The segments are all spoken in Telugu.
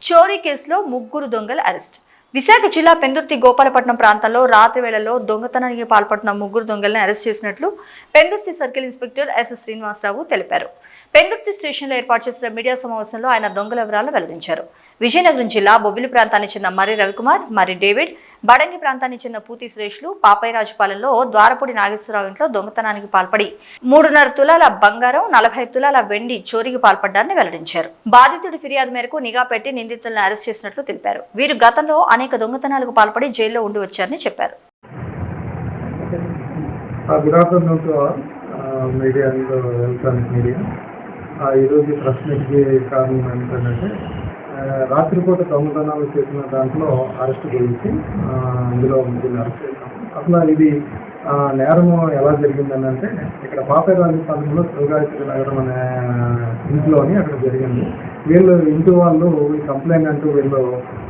చోరీ కేసులో ముగ్గురు దొంగలు అరెస్ట్. విశాఖ జిల్లా పెందుర్తి గోపాలపట్నం ప్రాంతంలో రాత్రి వేళల్లో దొంగతనానికి పాల్పడుతున్న ముగ్గురు దొంగలను అరెస్ట్ చేసినట్లు Pendurthi circle inspector S Srinivasarao తెలిపారు. పెందుర్తి స్టేషన్లో ఏర్పాటు చేసిన మీడియా సమావేశంలో ఆయన దొంగల వివరాలు వెల్లడించారు. విజయనగరం జిల్లా బొబ్బిలి ప్రాంతానికి చెందిన మర్రి రవికుమార్, మర్రి డేవిడ్, బడంగి ప్రాంతానికి చెందిన పూతి సురేష్లు పాపయ్యరాజుపాలెంలో ద్వారపూడి నాగేశ్వరరావు ఇంట్లో దొంగతనానికి పాల్పడి 3.5 తులాల బంగారం, 40 తులాల వెండి చోరీకి పాల్పడ్డారని వెల్లడించారు. బాధితుడి ఫిర్యాదు మేరకు నిఘా పెట్టి నిందితులను అరెస్ట్ చేసినట్లు తెలిపారు. వీరు గతంలో అనేక దొంగతనాలకు పాల్పడి జైల్లో ఉండి వచ్చారని చెప్పారు. ఈరోజు ప్రశ్నకి కారణం ఏంటంటే రాత్రిపూట దొంగతనాలు చేసిన దాంట్లో అరెస్ట్ గురించి అందులో ముగ్గురిని అరెస్ట్ చేశాము. అసలు ఇది నేరము ఎలా జరిగిందని అంటే ఇక్కడ పాపయ్యరాజుపాలెంలో శివగాయత్రి నగరం అనే ఇంట్లోని అక్కడ జరిగింది. వీళ్ళు ఇంటి వాళ్ళు ఈ కంప్లైంట్ అంటూ వీళ్ళు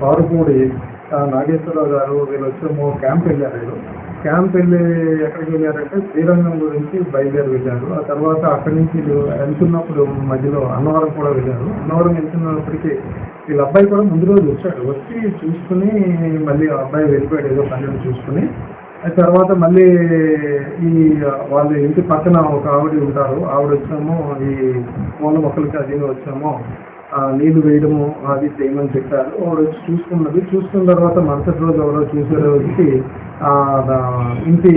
పారుపూడి నాగేశ్వరరావు గారు వీళ్ళు వచ్చేమో క్యాంప్ వెళ్ళారు. క్యాంప్ వెళ్ళి ఎక్కడికి వెళ్ళారంటే శ్రీరంగం గురించి బయలుదేరి వెళ్ళారు. ఆ తర్వాత అక్కడి నుంచి వెళ్తున్నప్పుడు మధ్యలో అన్నవరం కూడా వెళ్ళారు. అన్నవరం వెళ్తున్నప్పటికీ వీళ్ళ అబ్బాయి కూడా ముందు రోజు వచ్చాడు. వచ్చి చూసుకుని మళ్ళీ అబ్బాయి వెళ్ళిపోయాడు ఏదో పని చూసుకుని. తర్వాత మళ్ళీ ఈ వాళ్ళ ఇంటి పక్కన ఒక ఆవిడ ఉంటారు. ఆవిడ వచ్చామో ఈ పూల మొక్కలకి అది వచ్చామో నీళ్లు వేయడము అది చేయమని చెప్పారు. ఆవిడ వచ్చి చూసుకున్నది. చూసుకున్న తర్వాత మరుసటి రోజు ఎవరో చూసే రోజుకి ఇంటి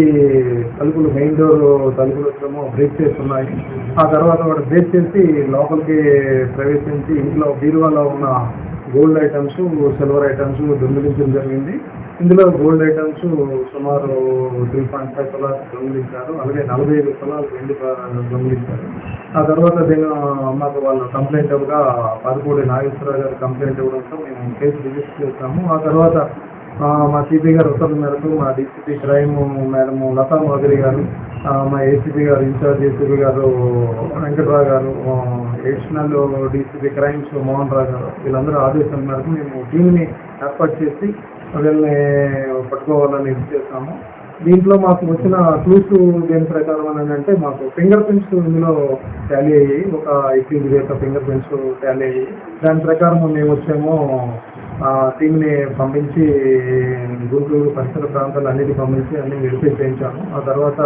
తలుపులు మెయిన్ డోర్ తలుపులు వచ్చామో బ్రేక్ చేస్తున్నాయి. ఆ తర్వాత వాడు బ్రేక్ చేసి లోపలికి ప్రవేశించి ఇంట్లో బీరువాలో ఉన్న గోల్డ్ ఐటమ్స్, సిల్వర్ ఐటమ్స్ దొంగిలించడం జరిగింది. ఇందులో గోల్డ్ ఐటమ్స్ సుమారు 3.5 తులాలు దొంగిలించారు. అలాగే 45 తులాలు వెండి దొంగిలించారు. ఆ తర్వాత దీని మాకు వాళ్ళు కంప్లైంట్ ఇవ్వగా పారుపూడి నాగేశ్వరరావు గారు కంప్లైంట్ ఇవ్వడంతో మేము కేసు రిజిస్టర్ చేస్తాము. ఆ తర్వాత మా సిపి గారు ఉత్తర్వుల మేరకు మా DCP crime madam Latha Madhuri గారు, మా ఏసీపీ గారు ఇన్ఛార్జ్ ఏసీపీ గారు వెంకటరావు గారు, additional DCP crimes Mohan Rao గారు వీళ్ళందరూ ఆదేశాల మేరకు మేము టీంని ఏర్పాటు చేసి వీళ్ళని పట్టుకోవాలని ఇది చేస్తాము. దీంట్లో మాకు వచ్చిన క్లూస్ దేని ప్రకారం అని అంటే మాకు ఫింగర్ ప్రింట్స్ ఇందులో టాలీ అయ్యాయి. ఒక 18 యొక్క ఫింగర్ ప్రింట్స్ టాలీ అయ్యాయి. దాని ప్రకారం మేము వచ్చేమో టీంని పంపించి గుంటూరు పరిసర ప్రాంతాలు అన్నిటి పంపించి అన్ని వెరిఫై చేయించాము. ఆ తర్వాత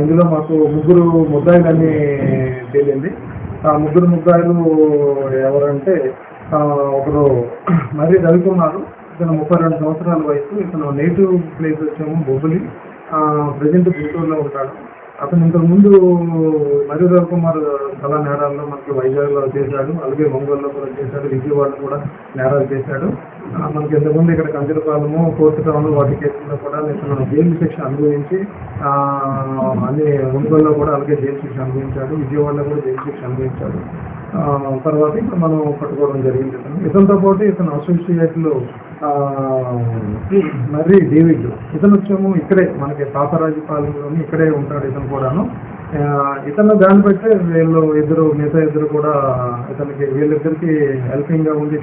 ఇందులో మాకు ముగ్గురు ముద్దాయిలన్నీ తేలింది. ఆ ముగ్గురు ముద్దాయిలు ఎవరంటే ఒకరు మర్రి రవికుమార్, ఇతను 32 సంవత్సరాల వయసు. ఇతను నేటివ్ ప్లేస్ వచ్చేమో బొబ్బిలి, ప్రజెంట్ గుంటూరులో ఉంటాడు. అతను ఇంతకు ముందు మర్రి రవికుమార్ చాలా నేరాల్లో మనకి వైజాగ్లో చేశాడు, అలాగే ఒంగోలులో కూడా చేశాడు, విజయవాడలో కూడా నేరాలు చేశాడు. మనకి ఇంతకుముందు ఇక్కడ కంచరపాలెము, కోర్టు టౌన్ వాటి కేసుల్లో కూడా ఇతను జైలు శిక్ష అనుభవించి అన్ని ఒంగోలులో కూడా అలాగే జైలు శిక్ష అనుభవించాడు, విజయవాడలో కూడా జైలు శిక్ష అనుభవించాడు. తర్వాత ఇప్పుడు మనం పట్టుకోవడం జరిగింది. ఇతనితో పాటు ఇతను అసోసియేట్లు మర్రి డేవిడ్, ఇతను వచ్చేమో ఇక్కడే మనకి పాపరాజుపాలెంలోని ఇక్కడే ఉంటాడు. ఇతను కూడాను ఇతను దాన్ని బట్టి మిగతా ఇద్దరు కూడా ఇతనికి వీళ్ళిద్దరికి హెల్పింగ్ గా ఉండి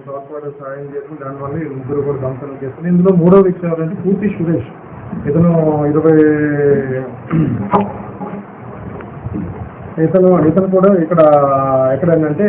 తోడ్పాటు సాయం చేసి దానివల్ల ఈ ముగ్గురు కూడా దొంగతనం చేస్తారు. ఇందులో మూడో వ్యక్తి ఎవరంటే పూతి సురేష్. ఇతను ఇతను కూడా ఇక్కడ ఏంటంటే